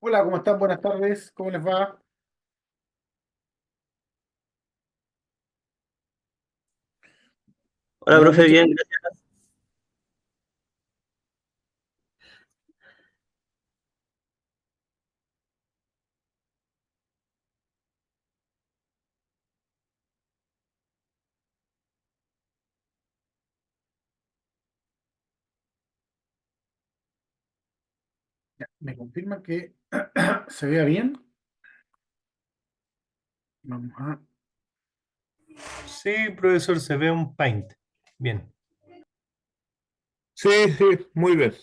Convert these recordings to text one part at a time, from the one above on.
Hola, ¿cómo están? Buenas tardes, ¿cómo les va? Hola, Buenas profe, noches. bien, gracias. Ya, ¿me confirman que se vea bien? Vamos a... Sí, profesor, se ve un paint. Bien. Sí, sí, muy bien.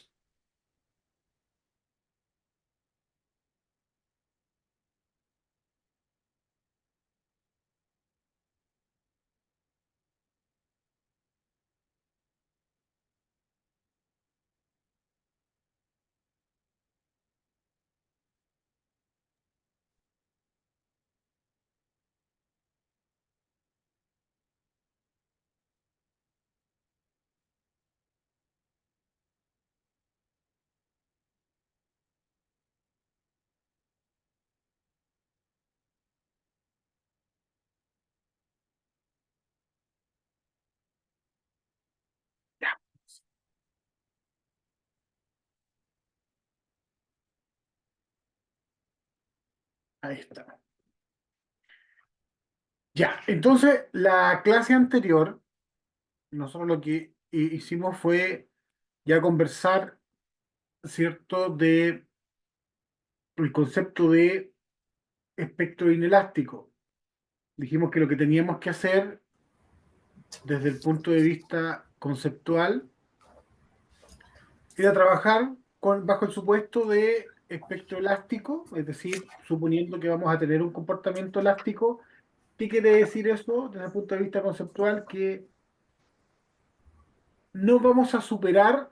Ya, ahí está. Ya, entonces la clase anterior, nosotros lo que hicimos fue ya conversar, ¿cierto?, de el concepto de espectro inelástico. Dijimos que lo que teníamos que hacer desde el punto de vista conceptual era trabajar bajo el supuesto de espectro elástico, es decir, suponiendo que vamos a tener un comportamiento elástico. ¿Qué quiere decir eso desde el punto de vista conceptual? Que no vamos a superar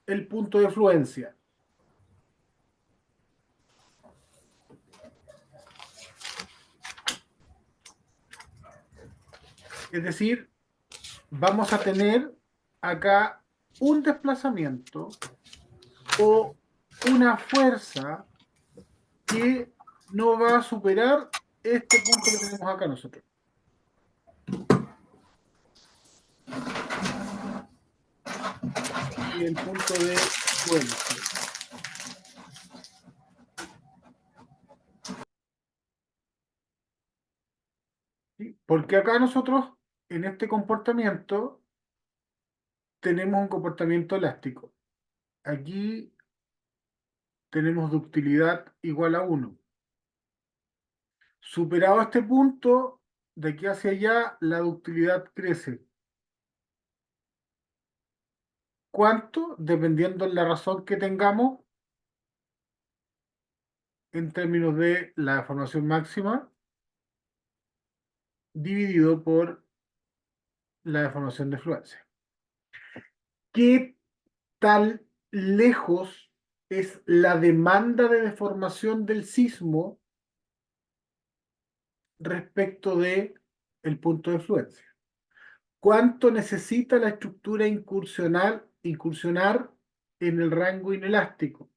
el punto de fluencia. Es decir, vamos a tener acá un desplazamiento o una fuerza que no va a superar este punto que tenemos acá nosotros. Y el punto de fluencia. ¿Sí? Porque acá nosotros, en este comportamiento, tenemos un comportamiento elástico. Aquí tenemos ductilidad igual a 1. Superado este punto, de aquí hacia allá, la ductilidad crece. ¿Cuánto? Dependiendo de la razón que tengamos en términos de la deformación máxima dividido por la deformación de fluencia. ¿Qué tan lejos es la demanda de deformación del sismo respecto de el punto de fluencia? ¿Cuánto necesita la estructura incursionar en el rango inelástico?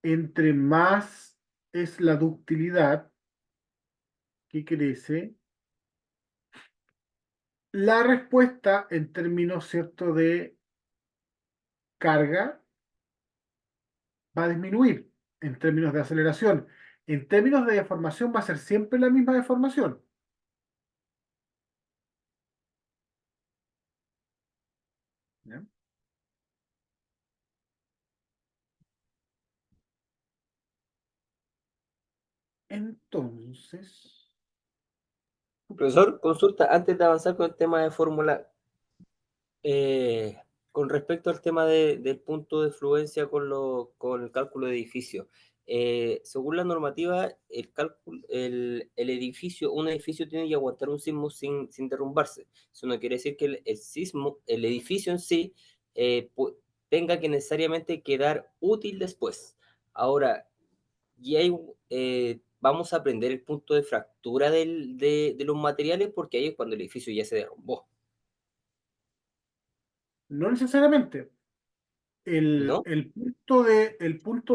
Entre más es la ductilidad que crece, la respuesta en términos, ¿cierto?, de carga va a disminuir en términos de aceleración. En términos de deformación va a ser siempre la misma deformación. ¿Ya? Entonces, Profesor, consulta, antes de avanzar con el tema de fórmula, eh, con respecto al tema del punto de fluencia con el cálculo de edificio. Según la normativa, el edificio, un edificio tiene que aguantar un sismo sin derrumbarse. Eso no quiere decir que el sismo, el edificio en sí, tenga que necesariamente quedar útil después. Ahora, y hay, vamos a aprender el punto de fractura de los materiales, porque ahí es cuando el edificio ya se derrumbó. no necesariamente. ¿no? el punto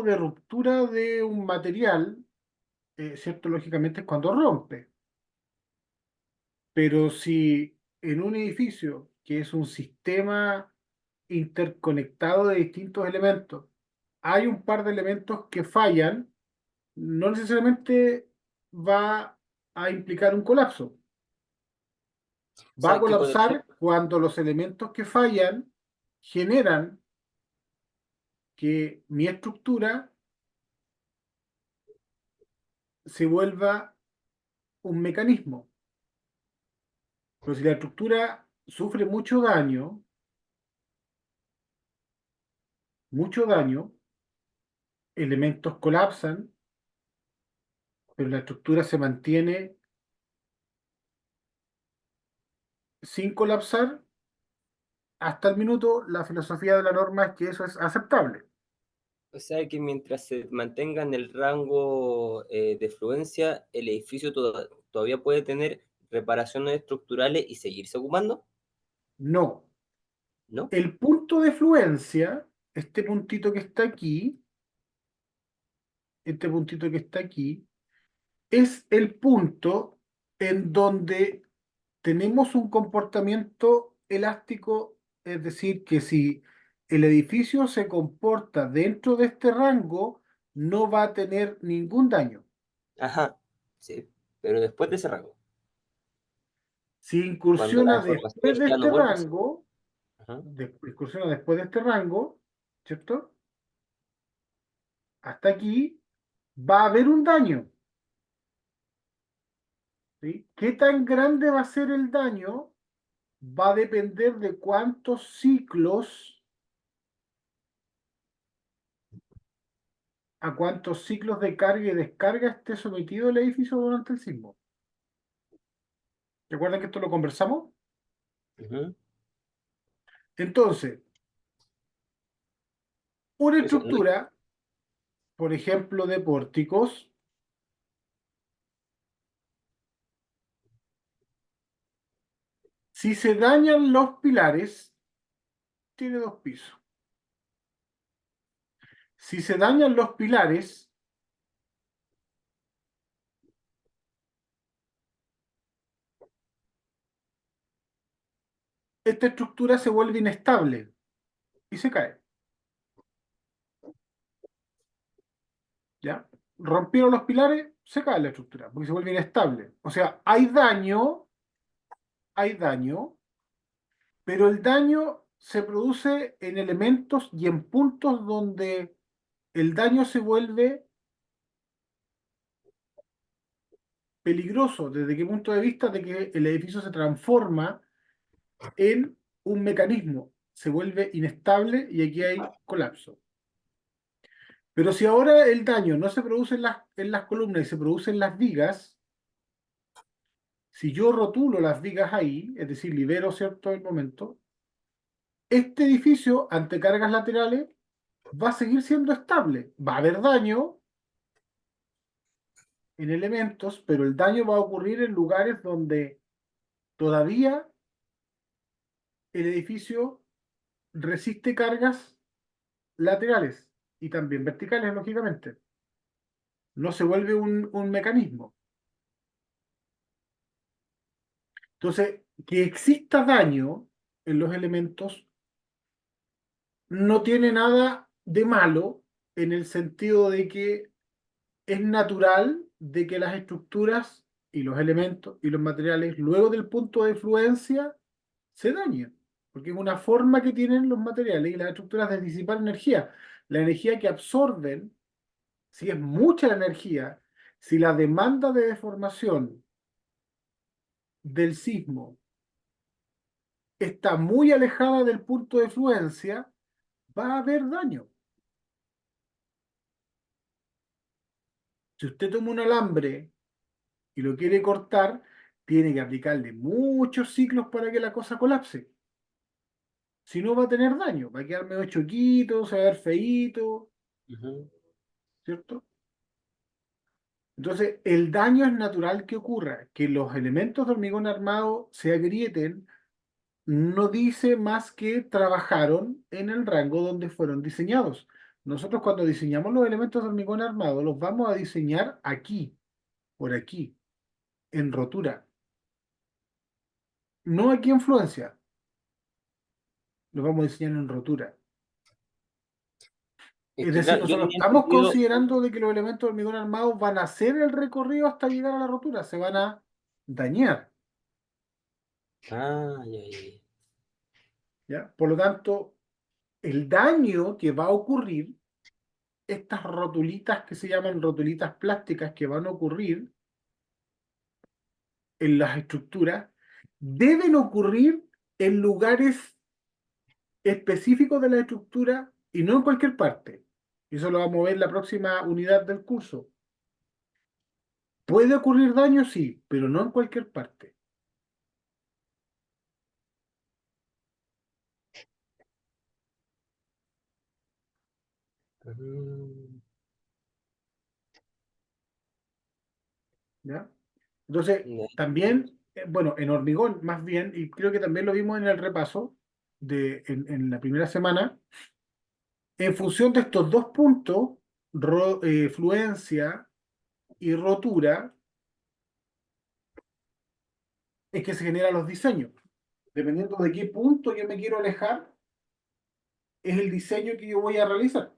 de ruptura de un material, ¿cierto? Lógicamente es cuando rompe. Pero si en un edificio, que es un sistema interconectado de distintos elementos, hay un par de elementos que fallan, no necesariamente va a implicar un colapso. O Va a sea, ¿qué podría ser? colapsar cuando los elementos que fallan generan que mi estructura se vuelva un mecanismo. Pero si la estructura sufre mucho daño, elementos colapsan, pero la estructura se mantiene sin colapsar hasta el minuto. La filosofía de la norma es que eso es aceptable. O sea, que mientras se mantenga en el rango de fluencia, el edificio todavía puede tener reparaciones estructurales y seguirse ocupando, No. ¿no? El punto de fluencia, este puntito que está aquí, este puntito que está aquí, es el punto en donde tenemos un comportamiento elástico, es decir, que si el edificio se comporta dentro de este rango, no va a tener ningún daño. Ajá, sí, pero después de ese rango, Si cuando la incursiona deformación después de ya no este vuelve a ser. rango, Ajá. incursiona después de este rango, ¿cierto? Hasta aquí va a haber un daño, ¿sí? ¿Qué tan grande va a ser el daño? Va a depender de a cuántos ciclos de carga y descarga esté sometido el edificio durante el sismo. ¿Recuerdan que esto lo conversamos? Ujú. Entonces, una Eso, no, estructura, por ejemplo, de pórticos, si se dañan los pilares, tiene dos pisos. Si se dañan los pilares, esta estructura se vuelve inestable y se cae. ¿Ya? Rompieron los pilares, se cae la estructura, porque se vuelve inestable. O sea, hay daño, pero el daño se produce en elementos y en puntos donde el daño se vuelve peligroso. ¿Desde qué punto de vista? De que el edificio se transforma en un mecanismo, se vuelve inestable y aquí hay colapso. Pero si ahora el daño no se produce en las columnas y se produce en las vigas, si yo rotulo las vigas ahí, es decir, libero, ¿cierto?, el momento, este edificio, ante cargas laterales, va a seguir siendo estable. Va a haber daño en elementos, pero el daño va a ocurrir en lugares donde todavía el edificio resiste cargas laterales y también verticales, lógicamente. No se vuelve un mecanismo. Entonces, que exista daño en los elementos no tiene nada de malo en el sentido de que es natural de que las estructuras y los elementos y los materiales, luego del punto de fluencia, se dañen, porque es una forma que tienen los materiales y las estructuras de disipar energía. La energía que absorben, si es mucha la energía, si la demanda de deformación del sismo está muy alejada del punto de fluencia, va a haber daño. Si usted toma un alambre y lo quiere cortar, tiene que aplicarle muchos ciclos para que la cosa colapse. Si no, va a tener daño, va a quedar medio choquito, se va a ver feíto, ujú. ¿cierto? Entonces, el daño es natural que ocurra, que los elementos de hormigón armado se agrieten, no dice más que trabajaron en el rango donde fueron diseñados. Nosotros cuando diseñamos los elementos de hormigón armado, los vamos a diseñar aquí, por aquí, en rotura. No aquí en fluencia, los vamos a diseñar en rotura. Es Es que, decir, claro, yo nosotros tenía estamos entendido. considerando de que los elementos de hormigón armado van a hacer el recorrido hasta llegar a la rotura, se van a dañar, Ah, ya, ya, ya. ¿ya? Por lo tanto, el daño que va a ocurrir, estas rotulitas que se llaman rotulitas plásticas que van a ocurrir en las estructuras, deben ocurrir en lugares específicos de la estructura y no en cualquier parte. Y eso lo vamos a ver en la próxima unidad del curso. ¿Puede ocurrir daño? Sí, pero no en cualquier parte. Mm, ¿Ya? Entonces, ya. también, bueno, en hormigón más bien, y creo que también lo vimos en el repaso en la primera semana, en función de estos dos puntos, fluencia y rotura, es que se generan los diseños. Dependiendo de qué punto yo me quiero alejar, es el diseño que yo voy a realizar.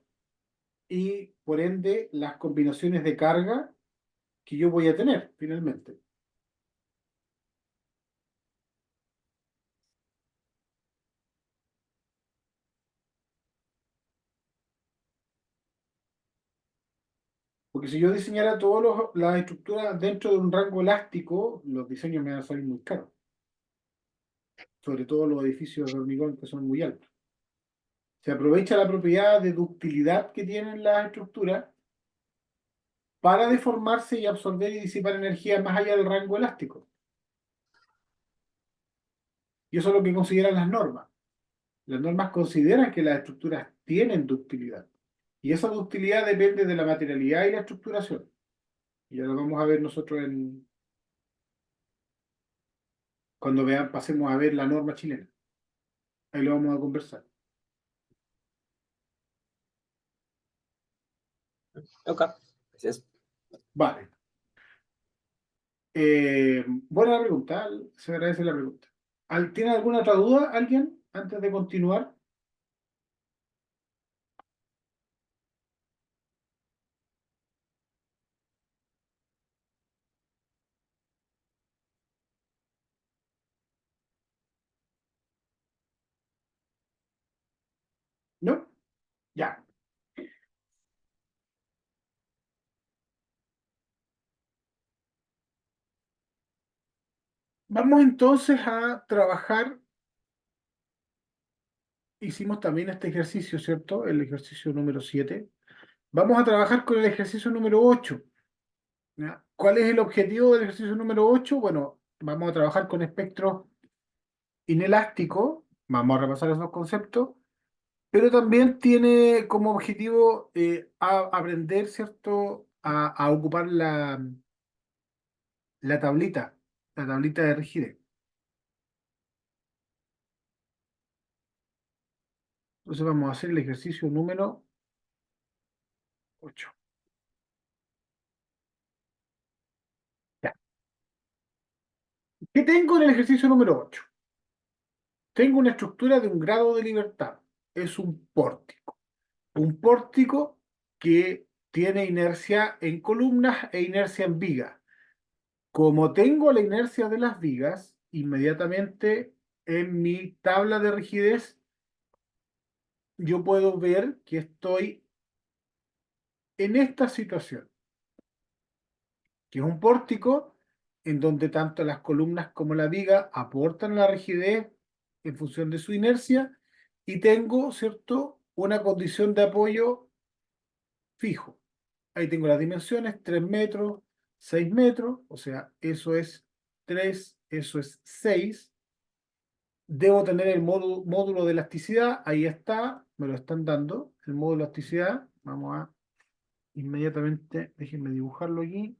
Y por ende, las combinaciones de carga que yo voy a tener finalmente. Porque si yo diseñara todas las estructuras dentro de un rango elástico, los diseños me van a salir muy caros. Sobre todo los edificios de hormigón que son muy altos. Se aprovecha la propiedad de ductilidad que tienen las estructuras para deformarse y absorber y disipar energía más allá del rango elástico. Y eso es lo que consideran las normas. Las normas consideran que las estructuras tienen ductilidad. Y esa ductilidad depende de la materialidad y la estructuración. Y ya lo vamos a ver nosotros cuando pasemos a ver la norma chilena. Ahí lo vamos a conversar. Ok. Gracias. Vale. Buena la pregunta, se agradece la pregunta. ¿Tiene alguna otra duda alguien antes de continuar? ¿No? Ya. Vamos entonces a trabajar. Hicimos también este ejercicio, ¿cierto? El ejercicio número 7. Vamos a trabajar con el ejercicio número 8. ¿Ya? ¿Cuál es el objetivo del ejercicio número 8? Bueno, vamos a trabajar con espectros inelásticos. Vamos a repasar esos conceptos. Pero también tiene como objetivo aprender, ¿cierto? A ocupar la tablita de rigidez. Entonces vamos a hacer el ejercicio número 8. Ya. ¿Qué tengo en el ejercicio número 8? Tengo una estructura de un grado de libertad. Es un pórtico. Un pórtico que tiene inercia en columnas e inercia en vigas. Como tengo la inercia de las vigas, inmediatamente en mi tabla de rigidez yo puedo ver que estoy en esta situación, que es un pórtico en donde tanto las columnas como la viga aportan la rigidez en función de su inercia y tengo, ¿cierto?, una condición de apoyo fijo. Ahí tengo las dimensiones, 3 metros, 6 metros, o sea, eso es 3, eso es 6. Debo tener el módulo de elasticidad, ahí está, me lo están dando, el módulo de elasticidad. Vamos a inmediatamente, déjenme dibujarlo aquí.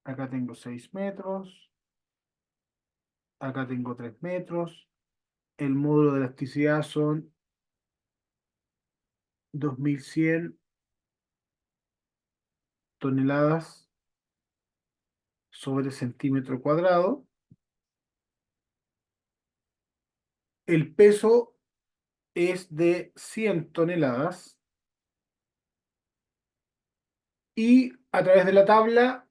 Acá tengo 6 metros, Acá tengo 3 metros. El módulo de elasticidad son 2100 toneladas sobre centímetro cuadrado. El peso es de 100 toneladas. Y a través de la tabla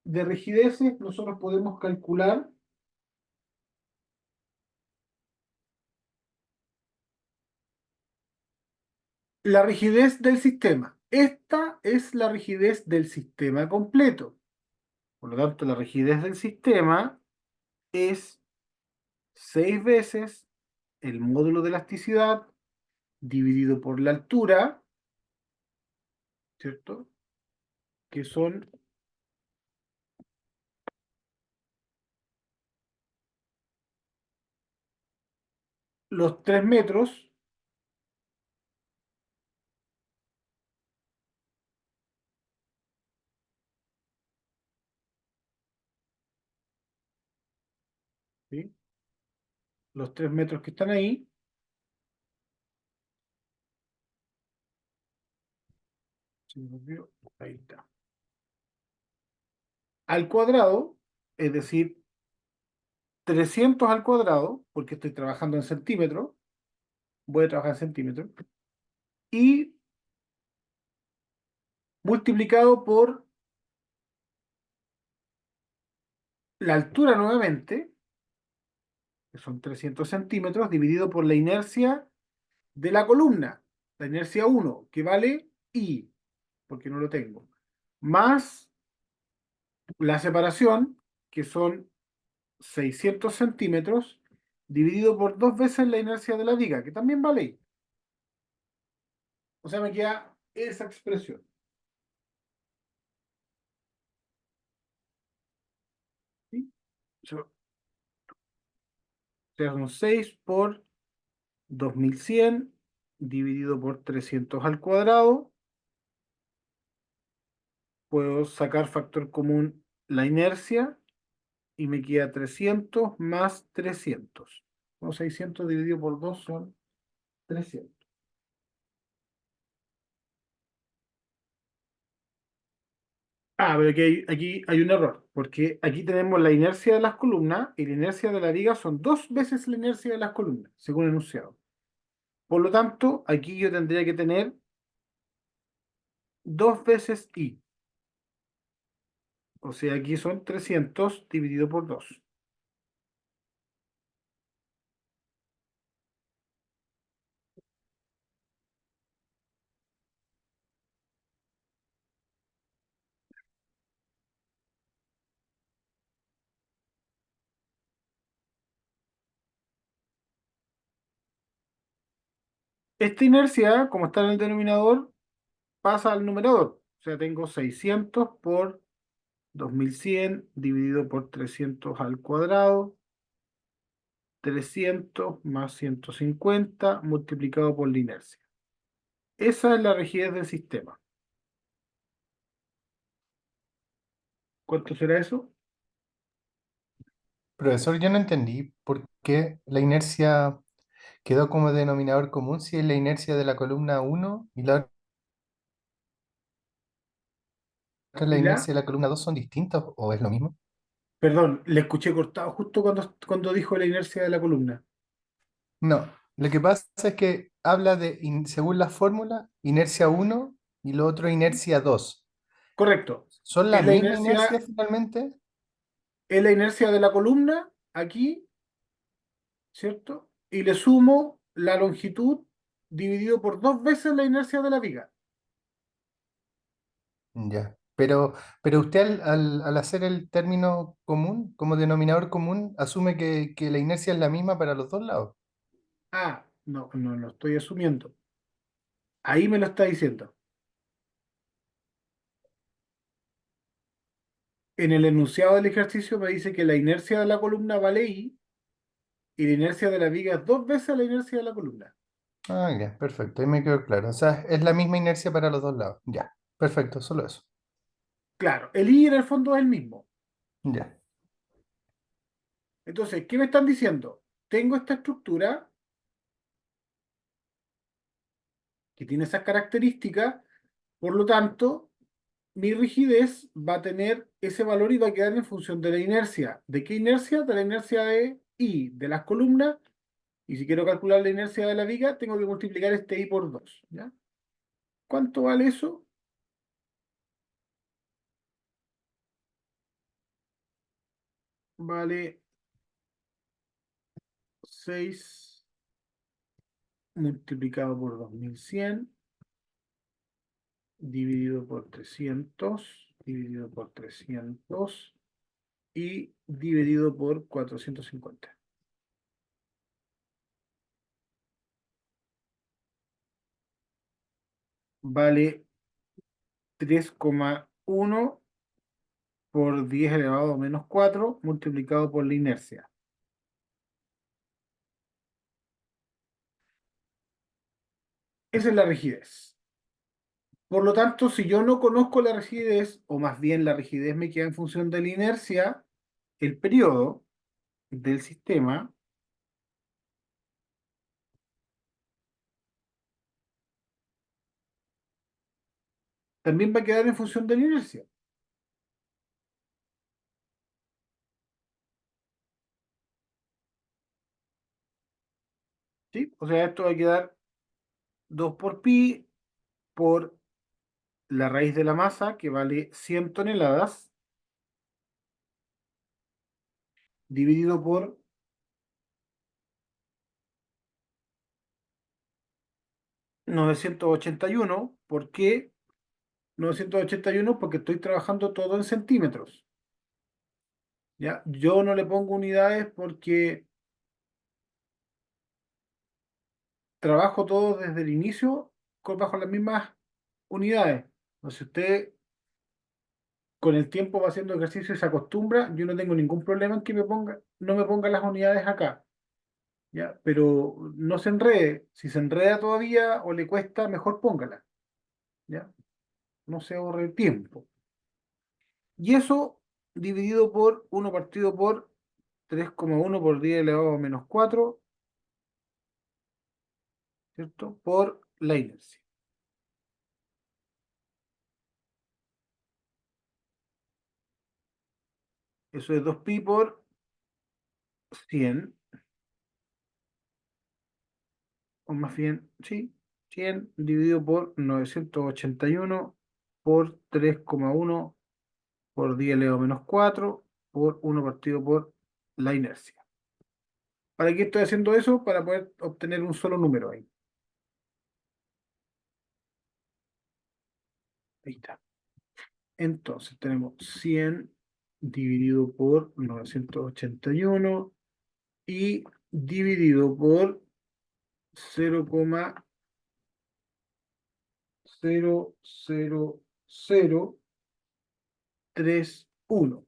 de rigideces nosotros podemos calcular la rigidez del sistema. Esta es la rigidez del sistema completo. Por lo tanto, la rigidez del sistema es 6 veces el módulo de elasticidad dividido por la altura, ¿cierto? Que son los 3 metros, ¿sí? Los 3 metros que están ahí, se me olvidó, ahí está, al cuadrado, es decir, 300 al cuadrado, porque estoy trabajando en centímetros, voy a trabajar en centímetros, y multiplicado por la altura nuevamente, que son 300 centímetros, dividido por la inercia de la columna, la inercia 1, que vale I, porque no lo tengo, más la separación, que son 600 centímetros, dividido por 2 veces la inercia de la viga, que también vale I. O sea, me queda esa expresión. ¿Sí? O sea, son 6 por 2100 dividido por 300 al cuadrado. Puedo sacar factor común la inercia y me queda 300 más 300. O 600 dividido por 2 son 300. Pero aquí hay un error, porque aquí tenemos la inercia de las columnas y la inercia de la viga son 2 veces la inercia de las columnas, según el enunciado. Por lo tanto, aquí yo tendría que tener 2 veces I. O sea, aquí son 300 dividido por 2. Esta inercia, como está en el denominador, pasa al numerador. O sea, tengo 600 por 2100 dividido por 300 al cuadrado, 300 más 150 multiplicado por la inercia. Esa es la rigidez del sistema. ¿Cuánto será eso? Profesor, yo no entendí por qué la inercia quedó como denominador común si es la inercia de la columna uno y la otra, la ¿Y la? inercia de la columna 2 son distintas o es lo mismo. Perdón, le escuché cortado justo cuando dijo la inercia de la columna. No, lo que pasa es que habla de, según la fórmula, inercia uno y lo otro inercia 2. Correcto. ¿Son la Es la misma inercia inercia, finalmente? es la inercia de la columna aquí, ¿cierto? Y le sumo la longitud dividido por 2 veces la inercia de la viga. Ya. Pero usted al hacer el término común, como denominador común, asume que la inercia es la misma para los dos lados. No, no lo estoy asumiendo. Ahí me lo está diciendo. En el enunciado del ejercicio me dice que la inercia de la columna vale I y la inercia de la viga es 2 veces la inercia de la columna. Ah, ya, perfecto, ahí me quedó claro. O sea, es la misma inercia para los dos lados. Ya, perfecto, solo eso. Claro, el I en el fondo es el mismo. Ya. Entonces, ¿qué me están diciendo? Tengo esta estructura que tiene esas características, por lo tanto, mi rigidez va a tener ese valor y va a quedar en función de la inercia. ¿De qué inercia? De la inercia de I, de las columnas. Y si quiero calcular la inercia de la viga, tengo que multiplicar este I por 2. ¿Ya? ¿Cuánto vale eso? Vale 6 multiplicado por 2100 dividido por 300 dividido por 300 y dividido por 450. Vale 3,1 por 10 elevado a menos 4 multiplicado por la inercia. Esa es la rigidez. Por lo tanto, si yo no conozco la rigidez, o más bien la rigidez me queda en función de la inercia, el periodo del sistema también va a quedar en función de la inercia. ¿Sí? O sea, esto va a quedar 2 por pi por la raíz de la masa, que vale 100 toneladas, dividido por 981. ¿Por qué 981? Porque estoy trabajando todo en centímetros. ¿Ya? Yo no le pongo unidades porque trabajo todo desde el inicio bajo las mismas unidades. Entonces, usted con el tiempo va haciendo ejercicio y se acostumbra, yo no tengo ningún problema en que no me ponga las unidades acá. ¿Ya? Pero no se enrede. Si se enreda todavía o le cuesta, mejor póngala. ¿Ya? No se ahorre tiempo. Y eso dividido por 1 partido por 3,1 por 10 elevado a menos 4, ¿cierto? Por la inercia. Eso es 2pi por 100, o más bien, sí, 100 dividido por 981 por 3,1 por 10 elevado a menos 4 por 1 partido por la inercia. ¿Para qué estoy haciendo eso? Para poder obtener un solo número ahí. Ahí está. Entonces tenemos 100 dividido por 981 y dividido por 0,00031.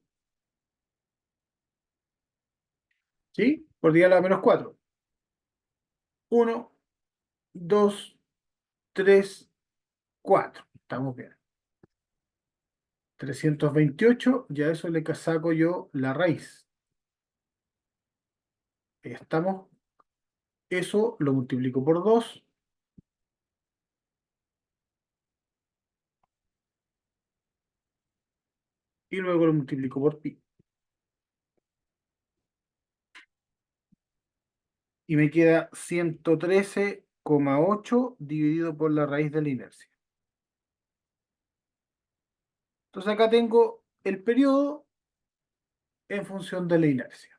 ¿Sí? Por día a la menos 4. 1, 2, 3, 4. Estamos bien. 328, ya eso le saco yo la raíz. Estamos, eso lo multiplico por 2 y luego lo multiplico por pi. Y me queda 113,8 dividido por la raíz de la inercia. Entonces acá tengo el periodo en función de la inercia.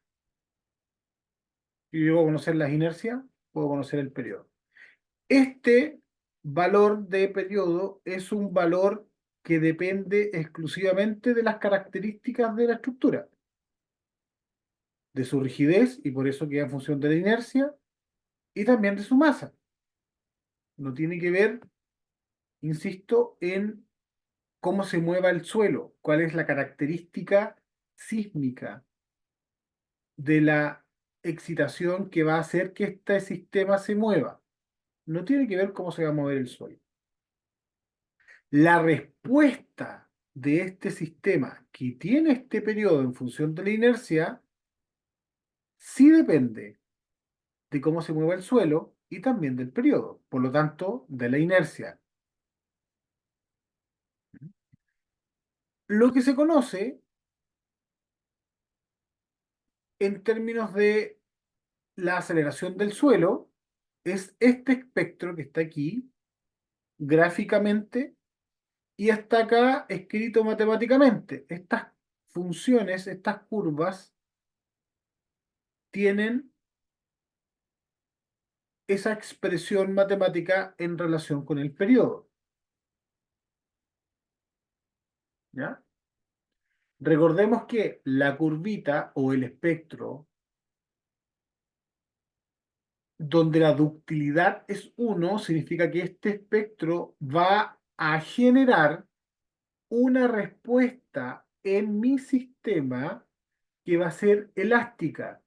Y luego conocer las inercias, puedo conocer el periodo. Este valor de periodo es un valor que depende exclusivamente de las características de la estructura, de su rigidez, y por eso queda en función de la inercia, y también de su masa. No tiene que ver, insisto, en cómo se mueva el suelo, cuál es la característica sísmica de la excitación que va a hacer que este sistema se mueva. No tiene que ver cómo se va a mover el suelo. La respuesta de este sistema que tiene este periodo en función de la inercia sí depende de cómo se mueve el suelo y también del periodo, por lo tanto, de la inercia. Lo que se conoce en términos de la aceleración del suelo es este espectro que está aquí gráficamente y está acá escrito matemáticamente. Estas funciones, estas curvas, tienen esa expresión matemática en relación con el periodo. ¿Ya? Recordemos que la curvita o el espectro, donde la ductilidad es 1, significa que este espectro va a generar una respuesta en mi sistema que va a ser elástica.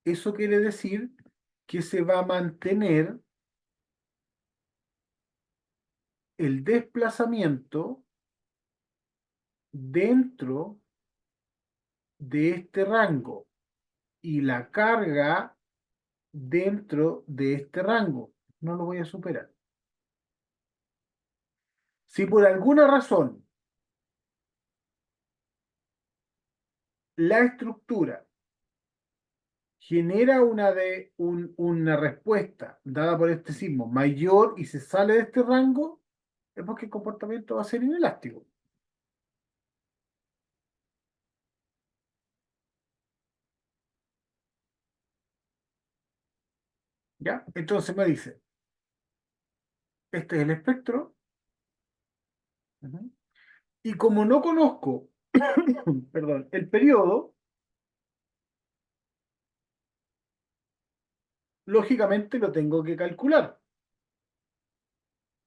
Eso quiere decir que se va a mantener el desplazamiento dentro de este rango y la carga dentro de este rango. No lo voy a superar. Si por alguna razón la estructura genera una respuesta dada por este sismo mayor y se sale de este rango, es porque el comportamiento va a ser inelástico. ¿Ya? Entonces me dice, este es el espectro. Ujú. Y como no conozco, perdón, el periodo, lógicamente lo tengo que calcular.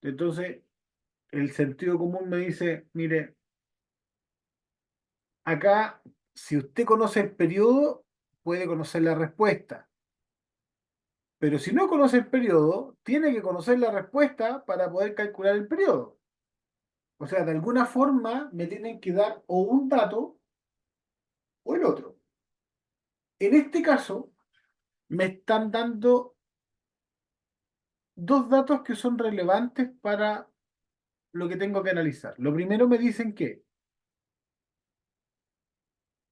Entonces, el sentido común me dice, mire, acá, si usted conoce el periodo, puede conocer la respuesta. Pero si no conoce el periodo, tiene que conocer la respuesta para poder calcular el periodo. O sea, de alguna forma me tienen que dar o un dato o el otro. En este caso, me están dando dos datos que son relevantes para lo que tengo que analizar. Lo primero me dicen que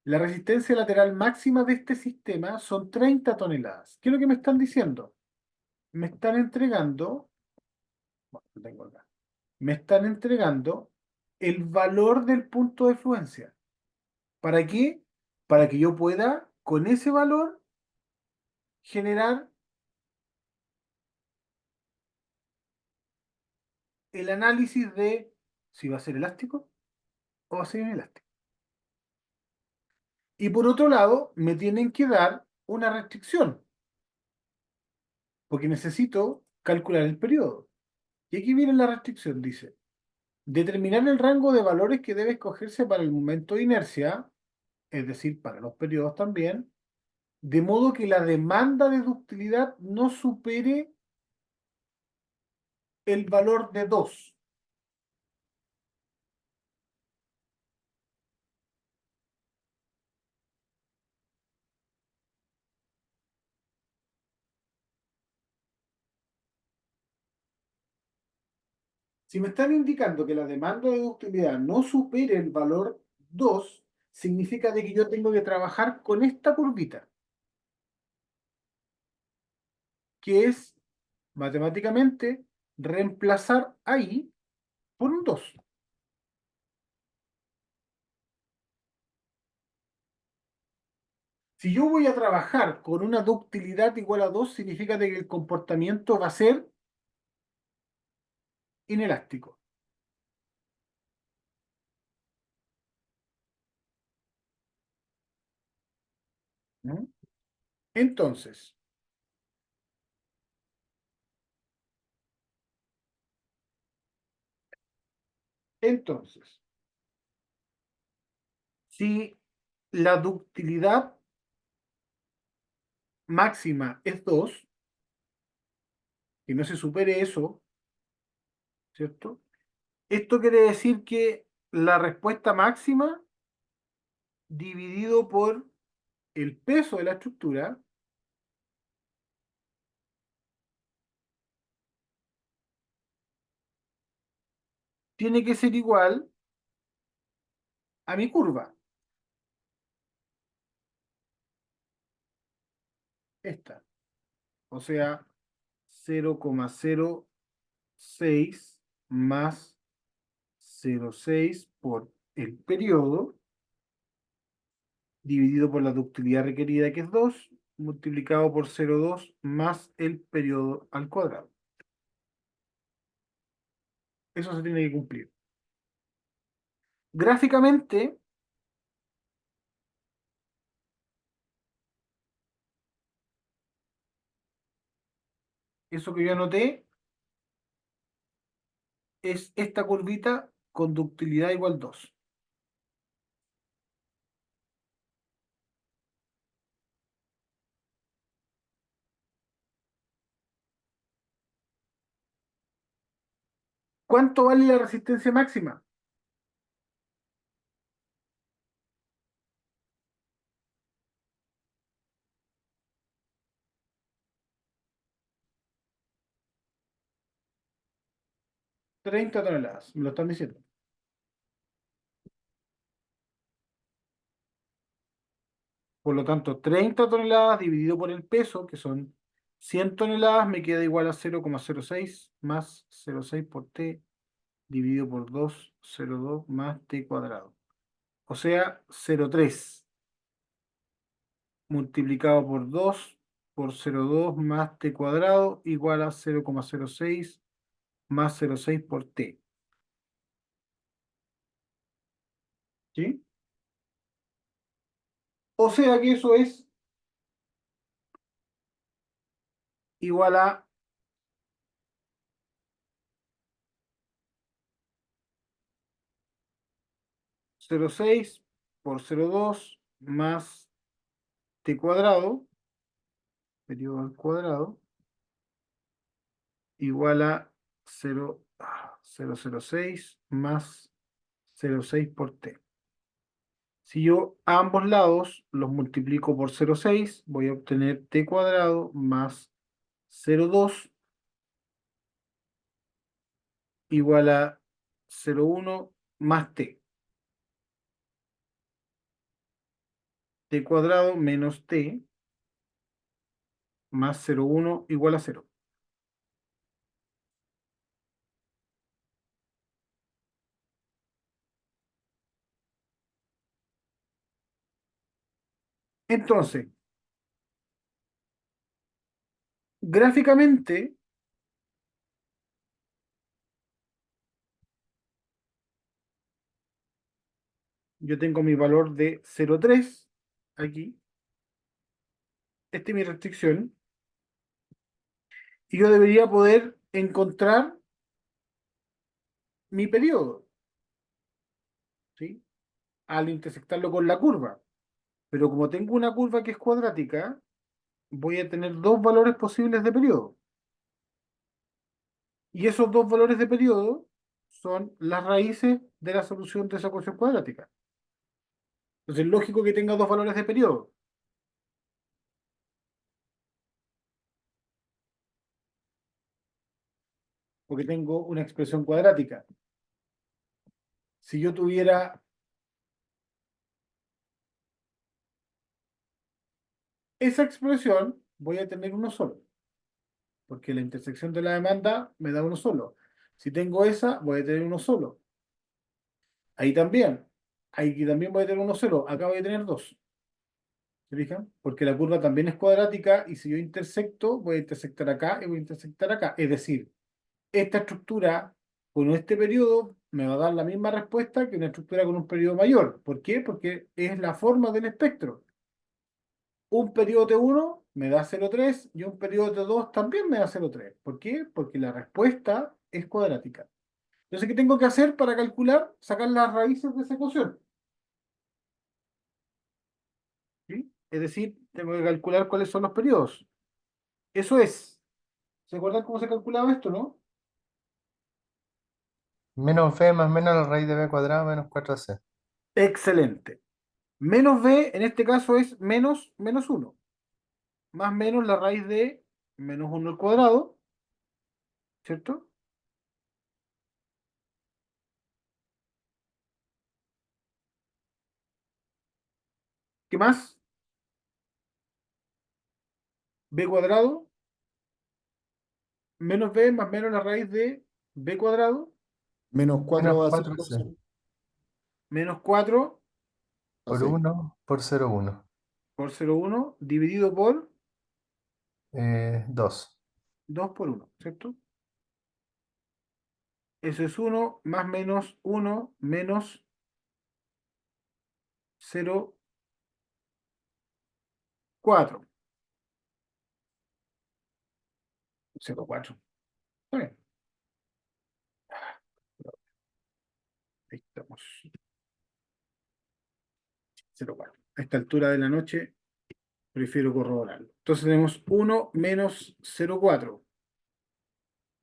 la resistencia lateral máxima de este sistema son 30 toneladas. ¿Qué es lo que me están diciendo? Me están entregando, bueno, lo tengo acá, me están entregando el valor del punto de fluencia. ¿Para qué? Para que yo pueda, con ese valor, generar el análisis de si va a ser elástico o va a ser inelástico. Y por otro lado, me tienen que dar una restricción, porque necesito calcular el periodo. Y aquí viene la restricción, dice, determinar el rango de valores que debe escogerse para el momento de inercia, es decir, para los periodos también, de modo que la demanda de ductilidad no supere el valor de 2. Si me están indicando que la demanda de ductilidad no supere el valor 2, significa de que yo tengo que trabajar con esta curvita, que es matemáticamente reemplazar ahí por un 2. Si yo voy a trabajar con una ductilidad igual a 2, significa de que el comportamiento va a ser inelástico. ¿No? Entonces, entonces, si la ductilidad máxima es 2, que no se supere eso, ¿cierto? Esto quiere decir que la respuesta máxima dividido por el peso de la estructura tiene que ser igual a mi curva. Esta. O sea, 0,06 más 0,6 por el periodo dividido por la ductilidad requerida, que es 2, multiplicado por 0,2 más el periodo al cuadrado. Eso se tiene que cumplir. Gráficamente, eso que yo anoté es esta curvita con ductilidad igual 2. ¿Cuánto vale la resistencia máxima? $30, me lo están diciendo. Por lo tanto, 30 toneladas dividido por el peso, que son 100 toneladas, me queda igual a 0,06 más 0,6 por t dividido por 2, 0,2 más t cuadrado. O sea, 0,3 multiplicado por 2 por 0,2 más t cuadrado igual a 0,06 más 0,6 por t. ¿Sí? O sea que eso es igual a 0,6 por 0,2 más t cuadrado, periodo al cuadrado, igual a 0,006 más 0,6 por t. Si yo a ambos lados los multiplico por 0,6, voy a obtener t cuadrado más 0,2 igual a 0,1 más t. T cuadrado menos t más 0,1 igual a 0. Entonces, gráficamente, yo tengo mi valor de 0,3 aquí. Esta es mi restricción. Y yo debería poder encontrar mi periodo, ¿sí? Al intersectarlo con la curva. Pero como tengo una curva que es cuadrática, voy a tener dos valores posibles de periodo. Y esos dos valores de periodo son las raíces de la solución de esa ecuación cuadrática. Entonces es lógico que tenga dos valores de periodo, porque tengo una expresión cuadrática. Si yo tuviera esa expresión, voy a tener uno solo, porque la intersección de la demanda me da uno solo. Si tengo esa, voy a tener uno solo. Ahí también. Ahí también voy a tener uno solo. Acá voy a tener dos. ¿Se fijan? Porque la curva también es cuadrática y si yo intersecto, voy a intersectar acá y voy a intersectar acá. Es decir, esta estructura con este periodo me va a dar la misma respuesta que una estructura con un periodo mayor. ¿Por qué? Porque es la forma del espectro. Un periodo T1 me da 0,3 y un periodo T2 también me da 0,3. ¿Por qué? Porque la respuesta es cuadrática. Entonces, ¿qué tengo que hacer para calcular? Sacar las raíces de esa ecuación. ¿Sí? Es decir, tengo que calcular cuáles son los periodos. Eso es. ¿Se acuerdan cómo se calculaba esto, no? Menos b más menos la raíz de b cuadrado menos 4c. Excelente. Menos b en este caso es menos 1. Más menos la raíz de menos 1 al cuadrado, ¿cierto? ¿Qué más? B cuadrado menos b más menos la raíz de b cuadrado Menos 4 Menos a 5 4C menos 4 a por 6. 1 por 0,1. por 0,1 dividido por 2. 2 por 1, ¿cierto? Eso es 1 más menos 1 menos 0,4. 0,4. Está bien. Ahí estamos. 0,4. A esta altura de la noche prefiero corroborarlo. Entonces tenemos 1 menos 0,4.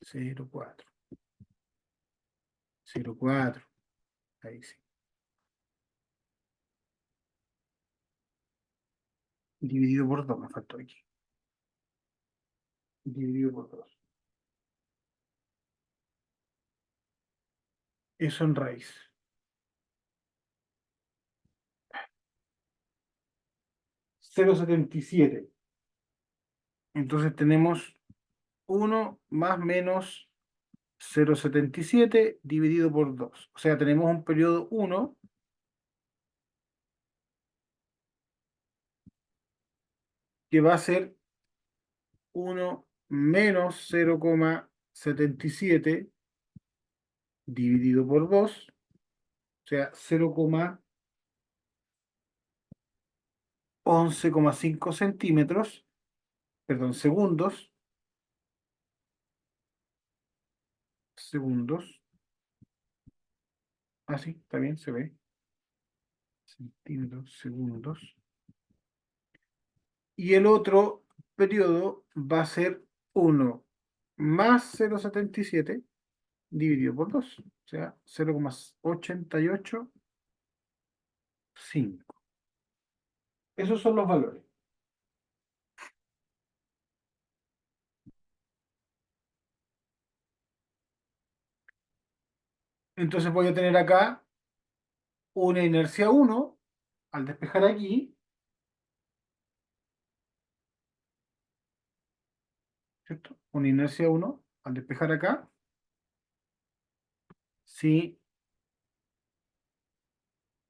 0,4. 0,4. Ahí sí. Dividido por 2 me faltó aquí. Dividido por 2. Eso en raíz. 0,77. Entonces tenemos 1 más menos 0,77 dividido por 2. O sea, tenemos un periodo 1 que va a ser 1 menos 0,77 dividido por 2. O sea, 0,11,5 centímetros, perdón, segundos. Segundos. Ah, sí, está bien, se ve. Centímetros, segundos. Y el otro periodo va a ser 1 más 0,77 dividido por 2. O sea, 0,885. Esos son los valores. Entonces voy a tener acá una inercia 1 al despejar aquí, ¿cierto? Una inercia 1 al despejar acá. Si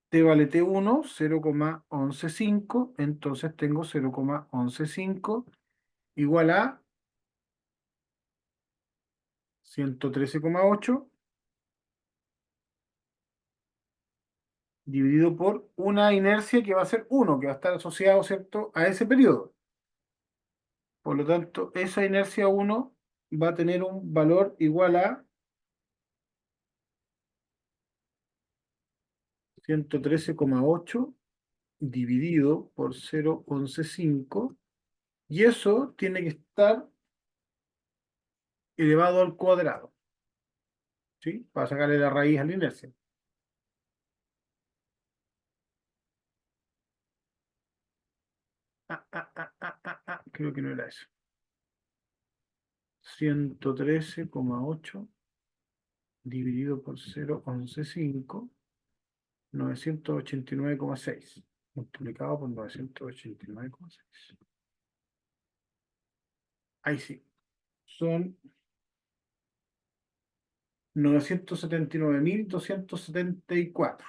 t vale t1, 0,115, entonces tengo 0,115 igual a 113,8 dividido por una inercia que va a ser 1, que va a estar asociado, ¿cierto?, a ese periodo. Por lo tanto, esa inercia 1 va a tener un valor igual a 113,8 dividido por 0,115, y eso tiene que estar elevado al cuadrado, ¿sí? Para sacarle la raíz a la inercia. Creo que no era eso. 113,8 dividido por 0,115, 989,6 multiplicado por 989,6. Ahí sí. Son 979.274.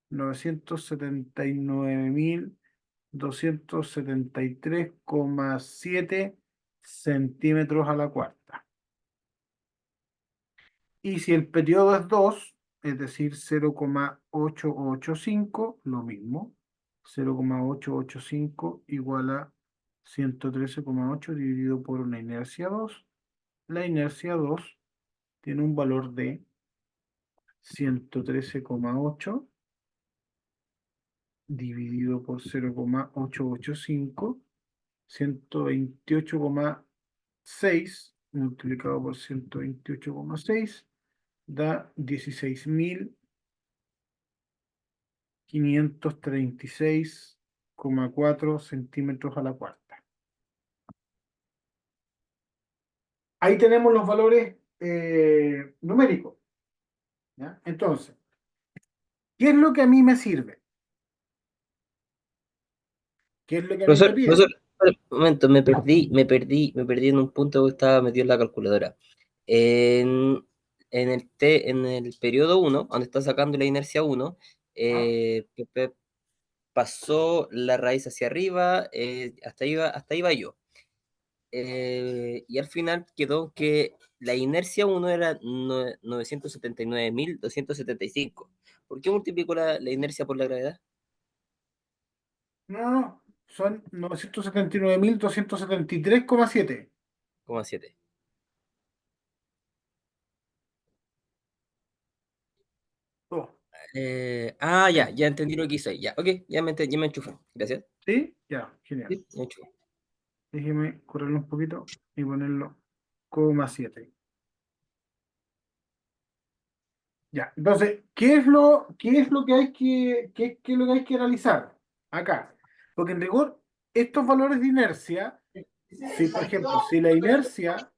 979.273,7 centímetros a la cuarta. Y si el periodo es 2, es decir, 0,885, lo mismo. 0,885 igual a 113,8 dividido por una inercia 2. La inercia 2 tiene un valor de 113,8 dividido por 0,885, 128,6 multiplicado por 128,6 da 16.000 536,4 centímetros a la cuarta. Ahí tenemos los valores numéricos. ¿Ya? Entonces, ¿qué es lo que a mí me sirve? ¿Qué es lo que a mí me pide? Profesor, espera un momento, me perdí en un punto que estaba metido en la calculadora. En el periodo 1, donde está sacando la inercia 1, pasó la raíz hacia arriba, hasta ahí va yo. Y al final quedó que la inercia 1 era 979.275. ¿Por qué multiplico la inercia por la gravedad? No, son 979.273,7. 0,7. Oh, Ya entendí lo que hice ahí. Ya, ok, ya me enchufé. Gracias. ¿sí? Ya, genial. Sí, me enchufé. Déjeme correrlo un poquito y ponerlo 0,7. Ya, entonces, ¿qué es lo que hay qué es lo que hay que realizar acá? Porque en rigor, estos valores de inercia, si por ejemplo, si la inercia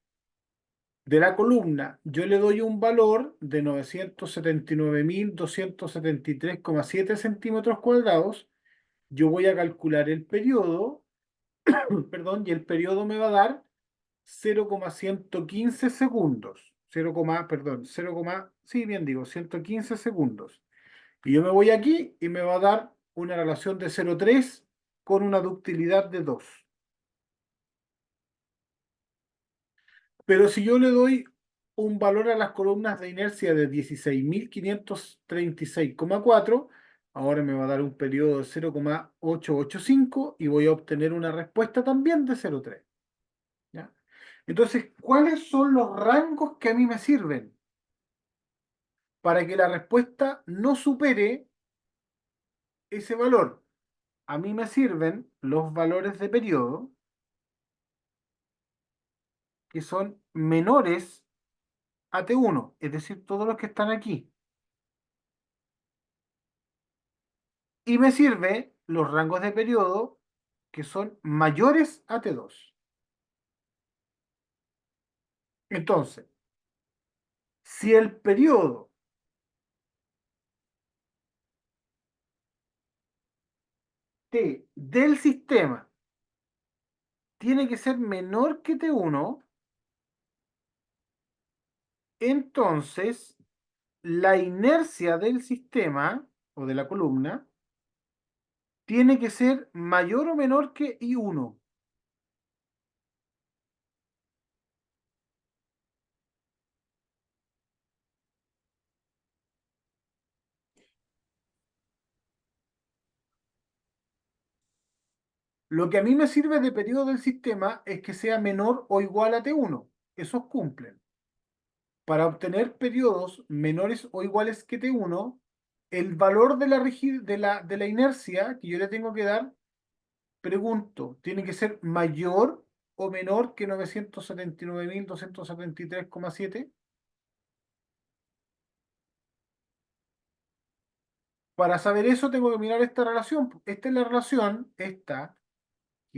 de la columna yo le doy un valor de 979.273,7 centímetros cuadrados, yo voy a calcular el periodo, perdón, y el periodo me va a dar 0,115 segundos. 0, perdón, 0, sí, bien digo, 115 segundos. Y yo me voy aquí y me va a dar una relación de 0,3 con una ductilidad de 2. Pero si yo le doy un valor a las columnas de inercia de 16.536,4, ahora me va a dar un periodo de 0,885 y voy a obtener una respuesta también de 0,3. ¿Ya? Entonces, ¿cuáles son los rangos que a mí me sirven para que la respuesta no supere ese valor? A mí me sirven los valores de periodo que son menores a T1, es decir, todos los que están aquí. Y me sirve los rangos de periodo que son mayores a T2. Entonces, si el periodo T del sistema tiene que ser menor que T1, entonces la inercia del sistema o de la columna tiene que ser mayor o menor que I1. Lo que a mí me sirve de periodo del sistema es que sea menor o igual a T1. Esos cumplen. Para obtener periodos menores o iguales que T1, el valor de la inercia que yo le tengo que dar, pregunto, ¿tiene que ser mayor o menor que 979.273,7? Para saber eso tengo que mirar esta relación. Esta es la relación, que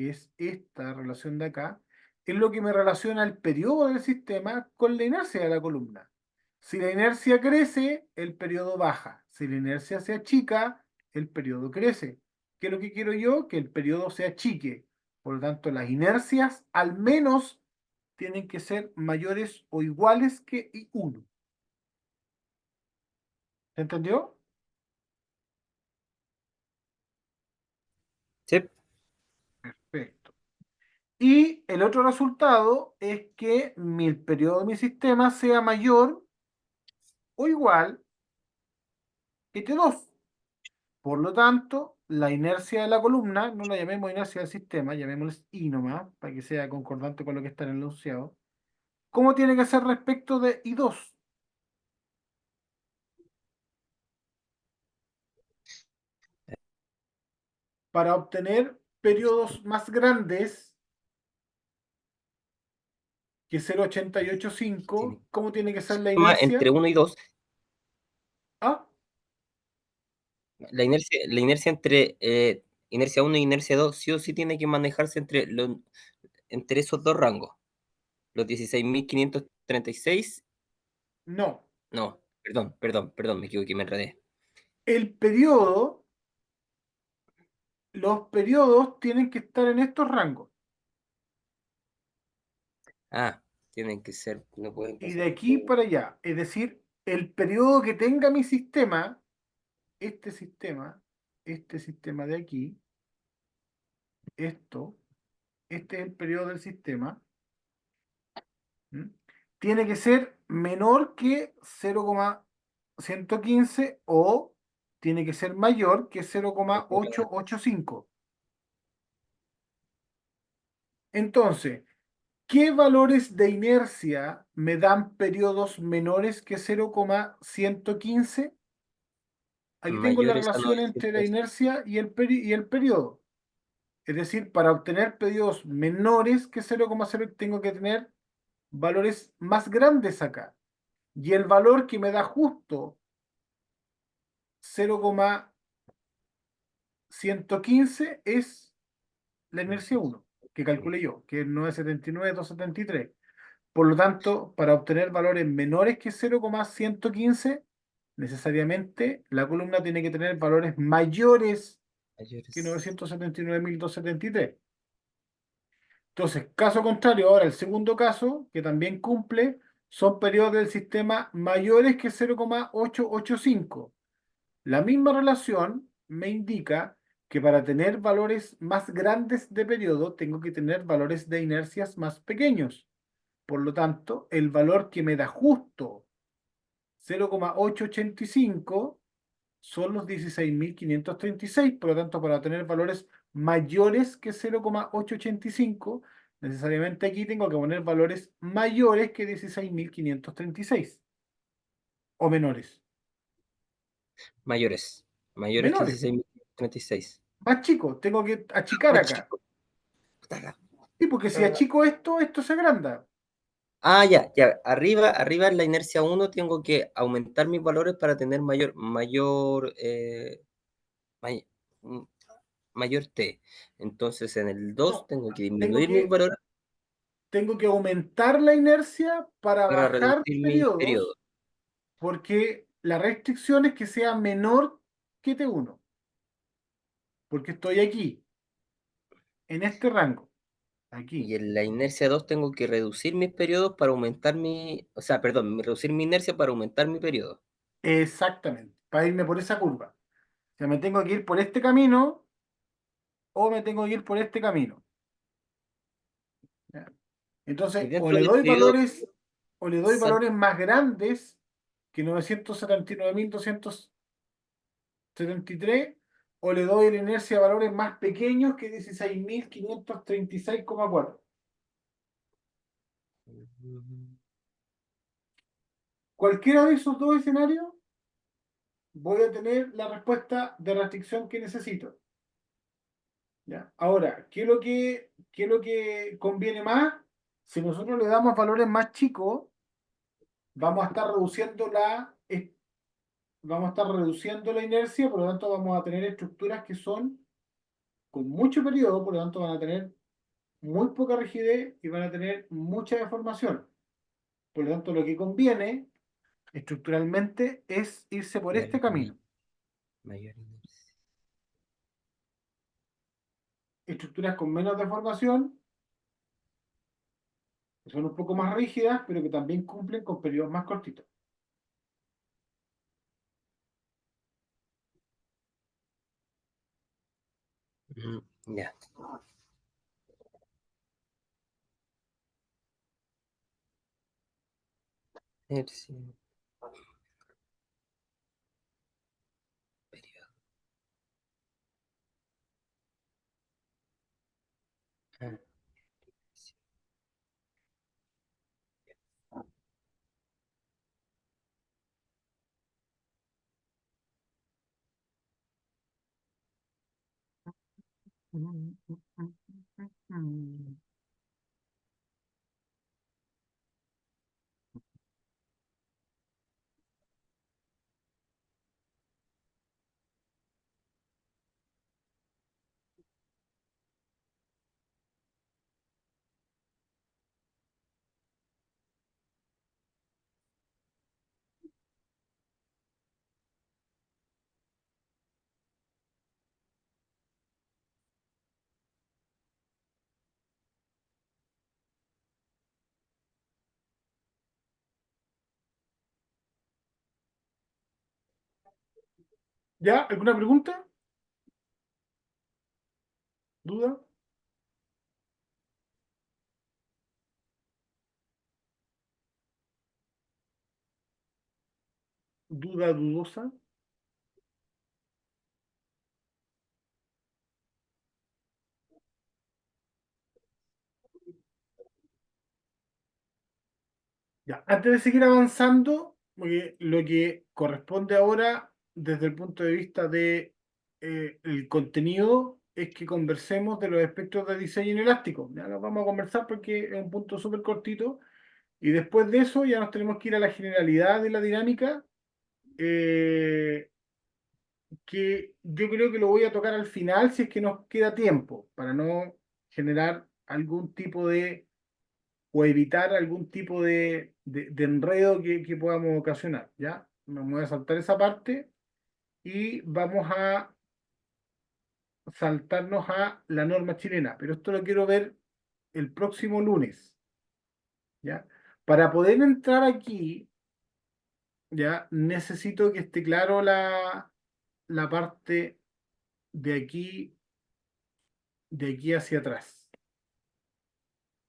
es esta relación de acá, es lo que me relaciona el periodo del sistema con la inercia de la columna. Si la inercia crece, el periodo baja. Si la inercia se achica, el periodo crece. ¿Qué es lo que quiero yo? Que el periodo se achique. Por lo tanto, las inercias al menos tienen que ser mayores o iguales que I1. ¿Se entendió? Sí. Perfecto. Y el otro resultado es que el periodo de mi sistema sea mayor o igual que T2. Por lo tanto, la inercia de la columna, no la llamemos inercia del sistema, llamémosla I nomás, para que sea concordante con lo que está en el enunciado. ¿Cómo tiene que ser respecto de I2? Para obtener periodos más grandes que 0,885, ¿cómo tiene que ser la Entre inercia? 1 y 2. ¿Ah? La inercia entre inercia 1 y inercia 2 sí o sí tiene que manejarse entre esos dos rangos. Los 16.536. No, No, perdón, me equivoqué, me enredé. el periodo, los periodos tienen que estar en estos rangos. Ah, tienen que ser, no pueden Y pasar. de aquí para allá, es decir, el periodo que tenga mi sistema, este sistema, este sistema de aquí, esto, este es el periodo del sistema, ¿m? Tiene que ser menor que 0,115 o tiene que ser mayor que 0,885. Entonces, ¿qué valores de inercia me dan periodos menores que 0,115? Aquí tengo la Mayores a relación entre la 900. inercia y y el periodo. Es decir, para obtener periodos menores que 0,0 tengo que tener valores más grandes acá. Y el valor que me da justo 0,115 es la inercia 1 que calculé yo, que es 979, 273. Por lo tanto, para obtener valores menores que 0,115, necesariamente la columna tiene que tener valores mayores que Mayores. 979.273. Entonces, caso contrario, ahora el segundo caso, que también cumple, son periodos del sistema mayores que 0,885. La misma relación me indica que para tener valores más grandes de periodo, tengo que tener valores de inercias más pequeños. Por lo tanto, el valor que me da justo 0,885 son los 16.536. Por lo tanto, para tener valores mayores que 0,885, necesariamente aquí tengo que poner valores mayores que 16.536 o menores. Mayores. Mayores que Menores, 16.36. más chicos, tengo que achicar Más acá. chico. Puta. Sí, porque si achico esto, esto se agranda. Ah, ya. Arriba en la inercia 1 tengo que aumentar mis valores para tener may- mm, mayor T. Entonces en el 2 No, tengo que tengo disminuir mis que, valores tengo que aumentar la inercia para para bajar reducir mis periodos. periodos, porque la restricción es que sea menor que T1, porque estoy aquí, en este rango, Y aquí. en la inercia 2 tengo que reducir mis periodos para aumentar o sea, perdón, reducir mi inercia para aumentar mi periodo. Exactamente, para irme por esa curva. O sea, me tengo que ir por este camino o me tengo que ir por este camino. ¿Ya? Y Entonces, dentro del periodo, o le doy sal- valores más grandes que 979.273, o le doy la inercia a valores más pequeños que 16.536,4. Cualquiera de esos dos escenarios, voy a tener la respuesta de restricción que necesito. ¿Ya? Ahora, qué es lo que conviene más? Si nosotros le damos valores más chicos, vamos a estar reduciendo vamos a estar reduciendo la inercia, por lo tanto vamos a tener estructuras que son con mucho periodo, por lo tanto van a tener muy poca rigidez y van a tener mucha deformación. Por lo tanto, lo que conviene estructuralmente es irse por mayor este camino. inercia. Estructuras con menos deformación, que son un poco más rígidas, pero que también cumplen con periodos más cortitos. Ya. Inercia, periodo. Ah, ¿Ya? ¿Alguna pregunta? ¿Duda? ¿Duda dudosa? Ya, antes de seguir avanzando, porque lo que corresponde ahora desde el punto de vista de el contenido es que conversemos de los aspectos de diseño inelástico. Ya lo vamos a conversar porque es un punto súper cortito y después de eso ya nos tenemos que ir a la generalidad de la dinámica, eh, que yo creo que lo voy a tocar al final si es que nos queda tiempo, para no generar algún tipo de o evitar algún tipo de enredo que podamos ocasionar, ¿ya? Me voy a saltar esa parte y vamos a saltarnos a la norma chilena, pero esto lo quiero ver el próximo lunes, ¿ya? Para poder entrar aquí, ¿ya? Necesito que esté claro la parte de aquí hacia atrás,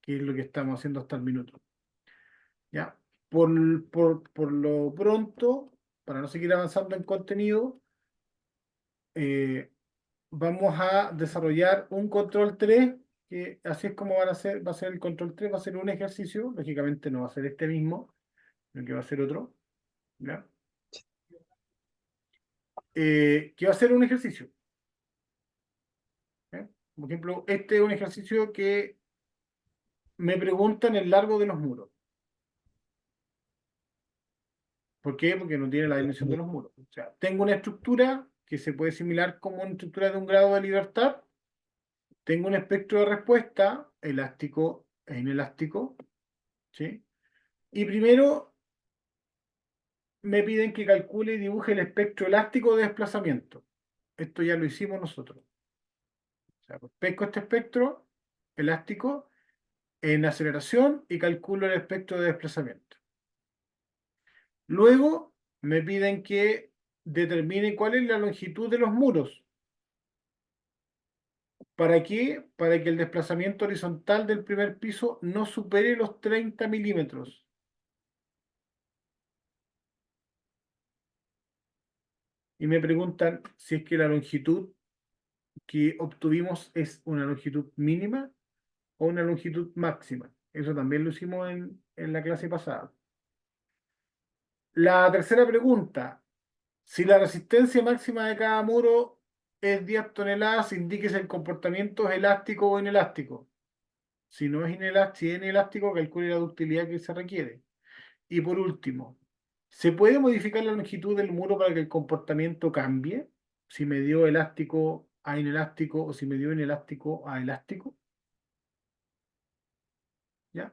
que es lo que estamos haciendo hasta el minuto, ¿ya? Por lo pronto, para no seguir avanzando en contenido, eh, vamos a desarrollar un control 3 que así es como va a ser el control 3 va a ser un ejercicio, lógicamente no va a ser este mismo, sino que va a ser otro, ¿ya? Que va a ser un ejercicio, ¿eh? Por ejemplo, este es un ejercicio que me preguntan el largo de los muros. ¿Por qué? Porque no tiene la dimensión de los muros. O sea, tengo una estructura que se puede similar como una estructura de un grado de libertad. Tengo un espectro de respuesta elástico e inelástico, ¿sí? Y primero me piden que calcule y dibuje el espectro elástico de desplazamiento. Esto ya lo hicimos nosotros. O sea, pues pesco este espectro elástico en aceleración y calculo el espectro de desplazamiento. Luego me piden que determine cuál es la longitud de los muros. ¿Para qué? Para que el desplazamiento horizontal del primer piso no supere los 30 milímetros. Y me preguntan si es que la longitud que obtuvimos es una longitud mínima o una longitud máxima. Eso también lo hicimos en la clase pasada. La tercera pregunta, si la resistencia máxima de cada muro es 10 toneladas, indique si el comportamiento es elástico o inelástico. Si no es inelástico, si es inelástico, calcule la ductilidad que se requiere. Y por último, ¿se puede modificar la longitud del muro para que el comportamiento cambie? Si me dio elástico a inelástico o si me dio inelástico a elástico, ¿ya?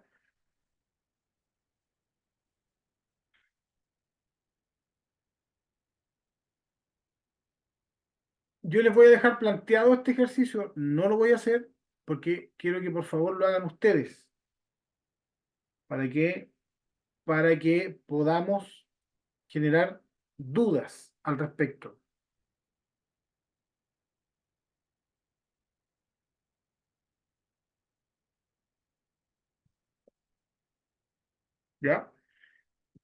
Yo les voy a dejar planteado este ejercicio, no lo voy a hacer porque quiero que por favor lo hagan ustedes, para que, para que podamos generar dudas al respecto, ¿ya?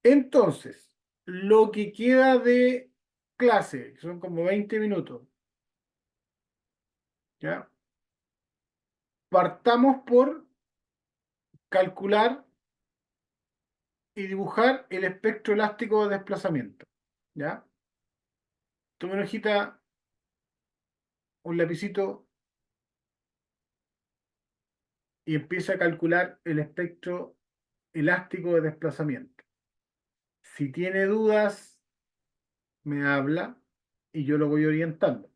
Entonces, lo que queda de clase, que son como 20 minutos, ¿ya? Partamos por calcular y dibujar el espectro elástico de desplazamiento, ¿ya? Tome una hojita, un lapicito y empieza a calcular el espectro elástico de desplazamiento. Si tiene dudas, me habla y yo lo voy orientando.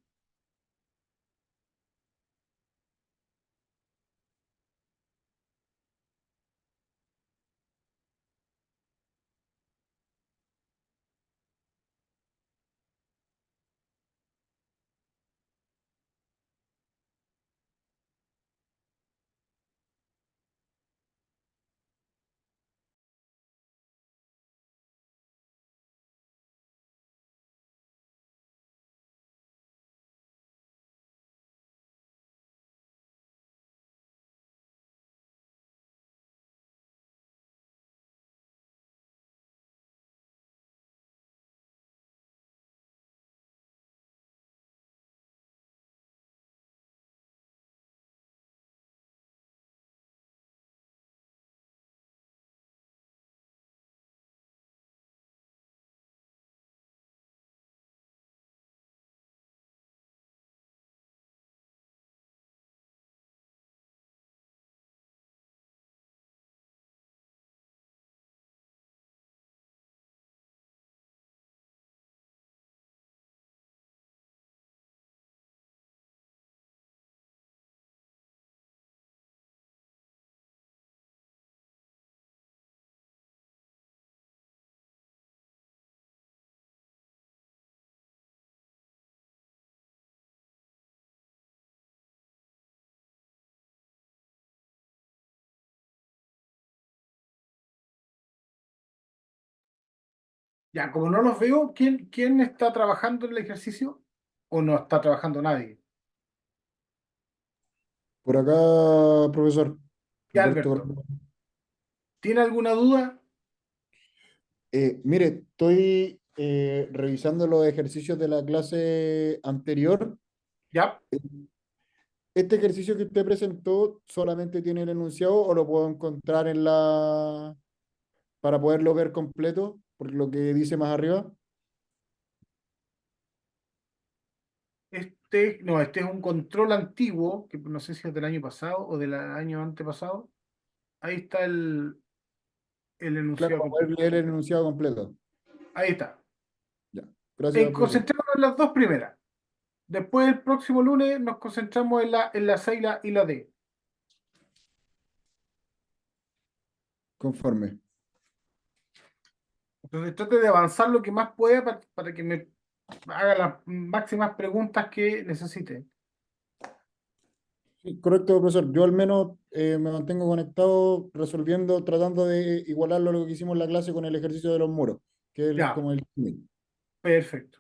Ya, como no los veo, ¿quién está trabajando en el ejercicio? ¿O no está trabajando nadie? Por acá, profesor Ya, Alberto. Alberto, ¿tiene alguna duda? Mire, estoy revisando los ejercicios de la clase anterior. Ya. ¿Este ejercicio que usted presentó solamente tiene el enunciado o lo puedo encontrar en la para poderlo ver completo por lo que dice más arriba? No, este es un control antiguo, que no sé si es del año pasado o del año antepasado. Ahí está el Claro, enunciado para poder completo. leer el enunciado completo. Ahí está. Ya. Gracias, profesor. Concentrémonos en las dos primeras. Después, el próximo lunes, nos concentramos en la C y la D. Conforme. Entonces, trate de avanzar lo que más pueda para que me haga las máximas preguntas que necesite. Sí, correcto, profesor. Yo al menos me mantengo conectado resolviendo, tratando de igualarlo a lo que hicimos en la clase con el ejercicio de los muros, que es Ya, como el... perfecto.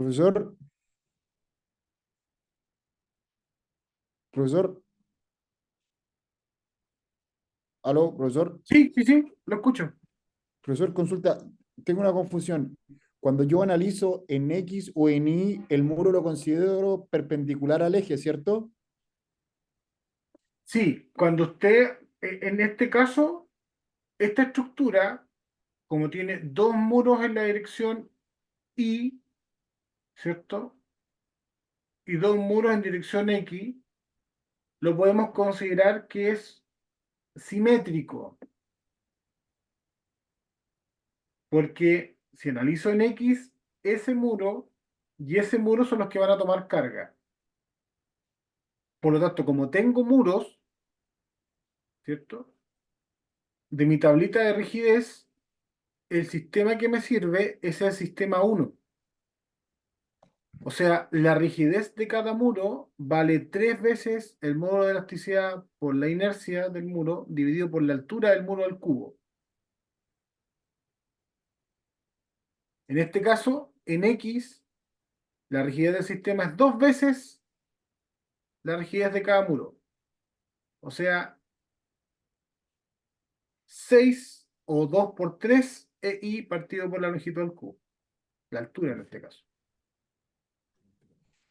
Profesor, profesor, aló, profesor, Sí, sí, sí, lo escucho. profesor, consulta, tengo una confusión. Cuando yo analizo en X o en Y, el muro lo considero perpendicular al eje, ¿cierto? Sí, cuando usted, en este caso, esta estructura, como tiene dos muros en la dirección Y, ¿cierto? Y dos muros en dirección X, lo podemos considerar que es simétrico, porque si analizo en X, ese muro y ese muro son los que van a tomar carga. Por lo tanto, como tengo muros, ¿cierto? De mi tablita de rigidez, el sistema que me sirve es el sistema 1. O sea, la rigidez de cada muro vale 3 veces el módulo de elasticidad por la inercia del muro dividido por la altura del muro al cubo. En este caso, en X, la rigidez del sistema es 2 veces la rigidez de cada muro. O sea, 6 o 2 por 3 EI partido por la longitud del cubo. La altura en este caso.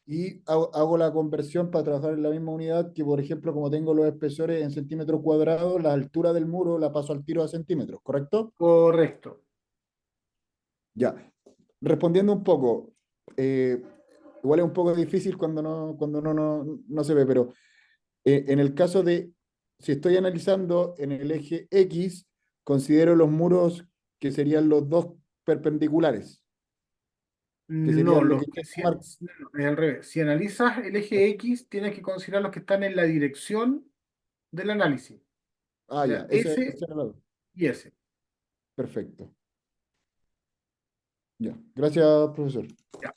Y hago la conversión para trabajar en la misma unidad que, por ejemplo, como tengo los espesores en centímetros cuadrados, la altura del muro la paso al tiro a centímetros, ¿correcto? Correcto. Ya. Respondiendo un poco, eh, igual es un poco difícil cuando no se ve, pero en el caso de, si estoy analizando en el eje X, considero los muros que serían los dos perpendiculares, que No, serían lo los que que yo mar- no, es al revés. Si analizas el eje X, tienes que considerar los que están en la dirección del análisis. O Ah, ya, sea, ese S era la... y S. Perfecto. Ya. Gracias, profesor. Ya.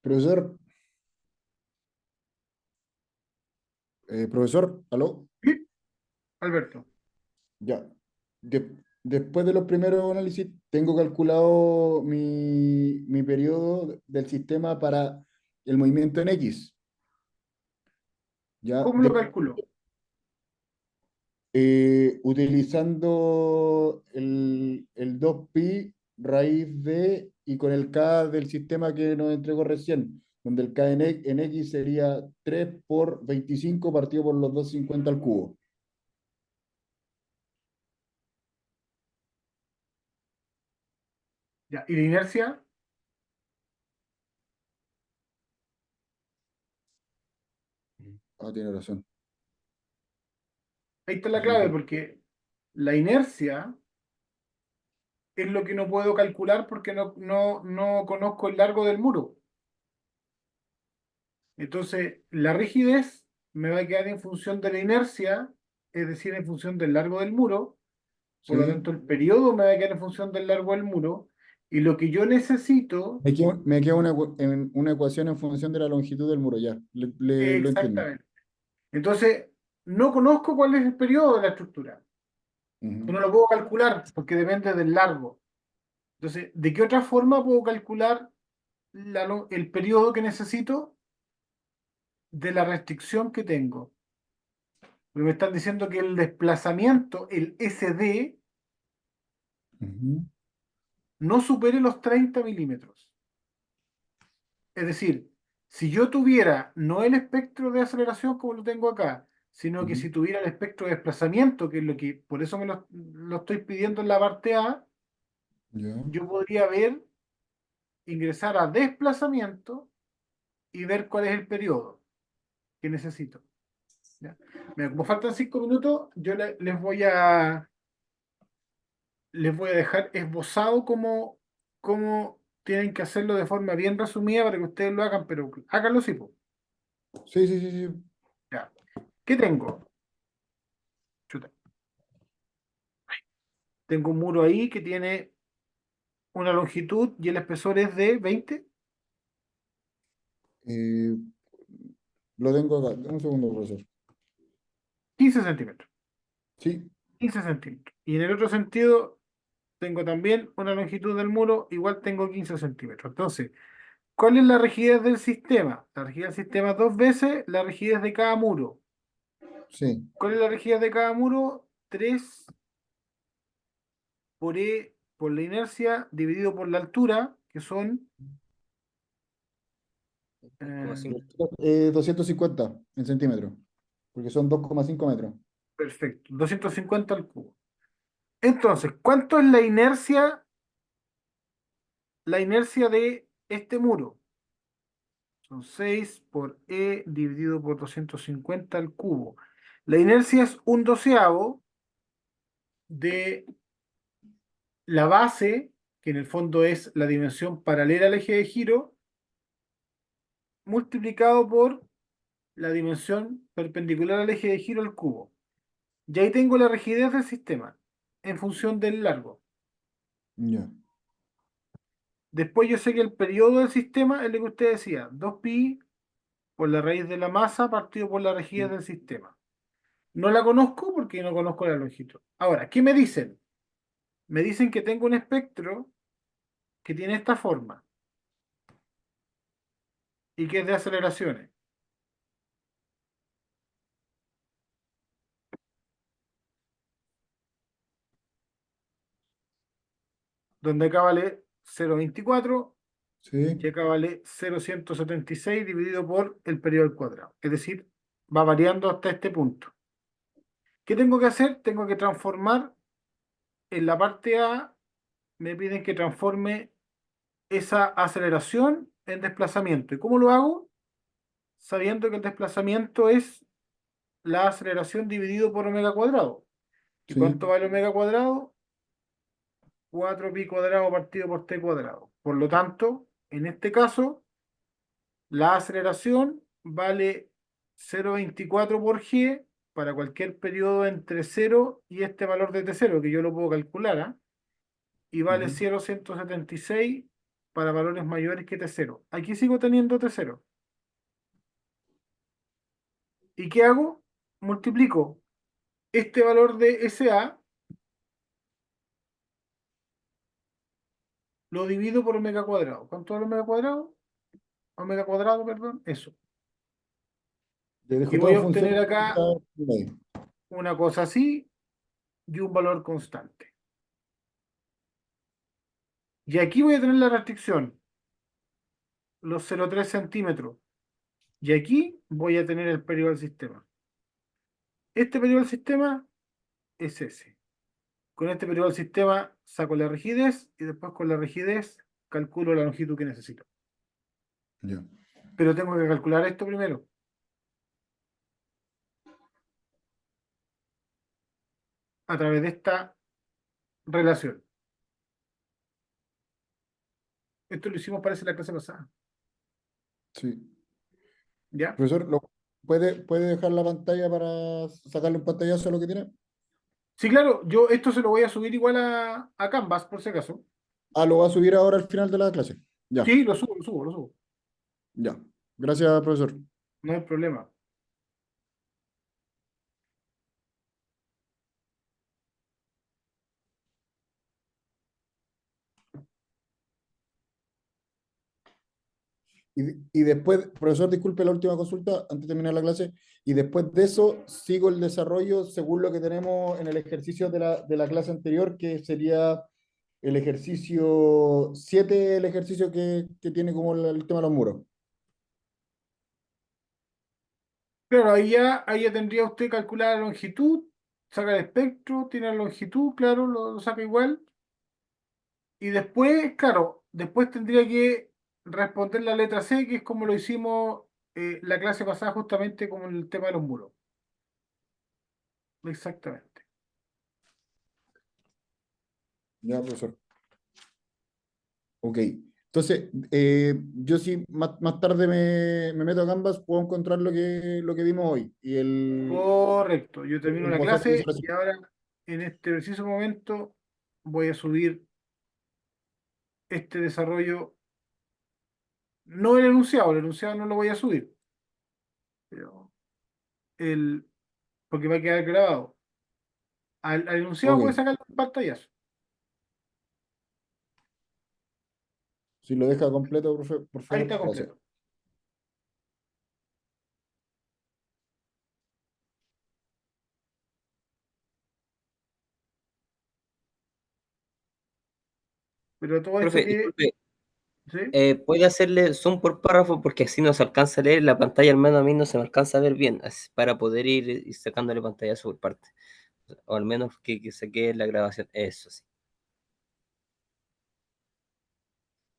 Profesor, profesor, ¿aló? ¿Sí? Alberto. Ya. Después de los primeros análisis, tengo calculado mi periodo del sistema para el movimiento en X. Ya. ¿Cómo lo calculo? Utilizando el 2pi raíz de y con el K del sistema que nos entregó recién, donde el K en X sería 3 por 25 partido por los 250 al cubo. Ya. ¿Y la inercia? Ah, tiene razón. Ahí está la clave, porque la inercia es lo que no puedo calcular porque no conozco el largo del muro. Entonces, la rigidez me va a quedar en función de la inercia, es decir, en función del largo del muro. Por lo ¿Sí? tanto, el periodo me va a quedar en función del largo del muro. Y lo que yo necesito, Me queda una ecuación en función de la longitud del muro, ya. Lo entiendo. exactamente. Entonces, no conozco cuál es el periodo de la estructura. Ujú. No lo puedo calcular porque depende del largo. Entonces, ¿de qué otra forma puedo calcular el periodo que necesito de la restricción que tengo? Porque me están diciendo que el desplazamiento, el SD, Ujú. no supere los 30 milímetros. Es decir, si yo tuviera no el espectro de aceleración como lo tengo acá, sino que Ujú. si tuviera el espectro de desplazamiento, que es lo que por eso lo estoy pidiendo en la parte A, Ya. yo podría ingresar a desplazamiento y ver cuál es el periodo que necesito. ¿Ya? Mira, como faltan 5 minutos, yo les voy a dejar esbozado cómo tienen que hacerlo de forma bien resumida para que ustedes lo hagan, pero háganlo sí, po. Sí, sí, sí, sí. Ya. ¿Qué tengo? Chuta. Tengo un muro ahí que tiene una longitud y el espesor es de 20, Eh, lo tengo acá. Dame un segundo, profesor. 15 centímetros. Sí. 15 centímetros. Y en el otro sentido, tengo también una longitud del muro, igual tengo 15 centímetros. Entonces, ¿cuál es la rigidez del sistema? La rigidez del sistema es 2 veces la rigidez de cada muro. Sí. ¿Cuál es la rigidez de cada muro? 3 por E por la inercia dividido por la altura, que son, Como eh, así. 250 en centímetros, porque son 2,5 metros. perfecto, 250 al cubo. Entonces, ¿cuánto es la inercia de este muro? Son 6 por E dividido por 250 al cubo. La inercia es un doceavo de la base, que en el fondo es la dimensión paralela al eje de giro, multiplicado por la dimensión perpendicular al eje de giro al cubo. Y ahí tengo la rigidez del sistema en función del largo. Ya. Después yo sé que el periodo del sistema es lo que usted decía, 2pi por la raíz de la masa partido por la rigidez del sistema. No la conozco porque no conozco la longitud. Ahora, ¿qué me dicen? Me dicen que tengo un espectro que tiene esta forma y que es de aceleraciones, donde acá vale 0,24 y Sí. acá vale 0,176 dividido por el periodo al cuadrado. Es decir, va variando hasta este punto. ¿Qué tengo que hacer? Tengo que transformar en la parte A, me piden que transforme esa aceleración en desplazamiento. ¿Y cómo lo hago? Sabiendo que el desplazamiento es la aceleración dividido por omega cuadrado. ¿Y cuánto Sí. vale omega cuadrado? 4pi cuadrado partido por t cuadrado. Por lo tanto, en este caso, la aceleración vale 0,24 por g para cualquier periodo entre 0 y este valor de t0, que yo lo puedo calcular, ¿ah? Y vale Ujú. 0,176 para valores mayores que T0. Aquí sigo teniendo T0. ¿Y qué hago? Multiplico este valor de SA, lo divido por omega cuadrado. ¿Cuánto es omega cuadrado? Omega cuadrado, perdón, eso. Te dejo Y todo voy en a función obtener de acá medio. una cosa así y un valor constante. Y aquí voy a tener la restricción, los 0,3 centímetros. Y aquí voy a tener el periodo del sistema. Este periodo del sistema es ese. Con este periodo del sistema saco la rigidez y después con la rigidez calculo la longitud que necesito. Ya. Pero tengo que calcular esto primero. A través de esta relación. Esto lo hicimos, parece, la clase pasada. Sí. ¿Ya? Profesor, ¿puede dejar la pantalla para sacarle un pantallazo a lo que tiene? Sí, claro, yo esto se lo voy a subir igual a Canvas, por si acaso. Ah, lo va a subir ahora al final de la clase. Ya, Sí, lo subo, lo subo, lo subo. ya. Gracias, profesor. No hay problema. Y después, profesor, disculpe la última consulta antes de terminar la clase. Y después de eso, sigo el desarrollo según lo que tenemos en el ejercicio de la clase anterior, que sería el ejercicio 7, el ejercicio que tiene como el tema de los muros. Claro, ahí ya tendría usted calcular la longitud, saca el espectro, tiene la longitud, claro, lo saca igual. Y después, claro, después tendría que responder la letra C, que es como lo hicimos la clase pasada, justamente como el tema de los muros. Exactamente. Ya, profesor. Ok. Entonces, yo si más tarde me meto a Canvas, puedo encontrar lo que vimos hoy. Correcto. Yo termino Y la puedo hacer clase visualización. y ahora, en este preciso momento, voy a subir este desarrollo. No el enunciado no lo voy a subir, pero el, porque va a quedar grabado. Al enunciado puede Ok. sacar un pantallazo. Si lo deja completo, por Ahí favor, está gracias. completo. Pero todo esto Profe, que, disculpe, ¿sí? ¿puede hacerle zoom por párrafo? Porque así no se alcanza a leer la pantalla, al menos a mí no se me alcanza a ver bien, para poder ir sacándole pantallazo por parte. O al menos que se quede la grabación. Eso sí.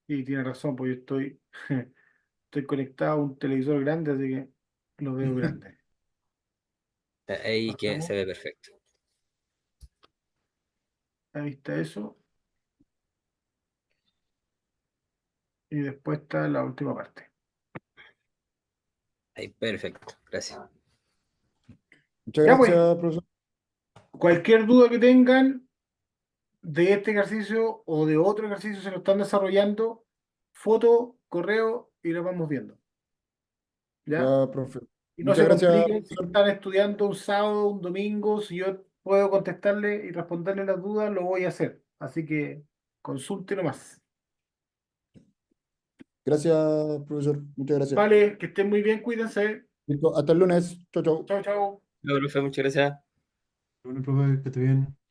Y tiene razón, pues yo estoy conectado a un televisor grande, así que lo veo grande. Ahí que se Bajamos, ve perfecto. ahí está eso. Y después está la última parte. Ahí, perfecto. Gracias. Muchas Ya pues, gracias, profesor. cualquier duda que tengan de este ejercicio o de otro ejercicio se lo están desarrollando, foto, correo y lo vamos viendo. ¿Ya? Ya, profe. Y no Muchas se gracias, compliquen si profesor. están estudiando un sábado, un domingo, si yo puedo contestarle y responderle las dudas, lo voy a hacer. Así que consulte nomás. Gracias, profesor. Muchas gracias. Vale, que estén muy bien, cuídense. Listo, hasta el lunes. Chau, chau. Chao, chao. No, profe, muchas gracias. Bueno, profe, que esté bien.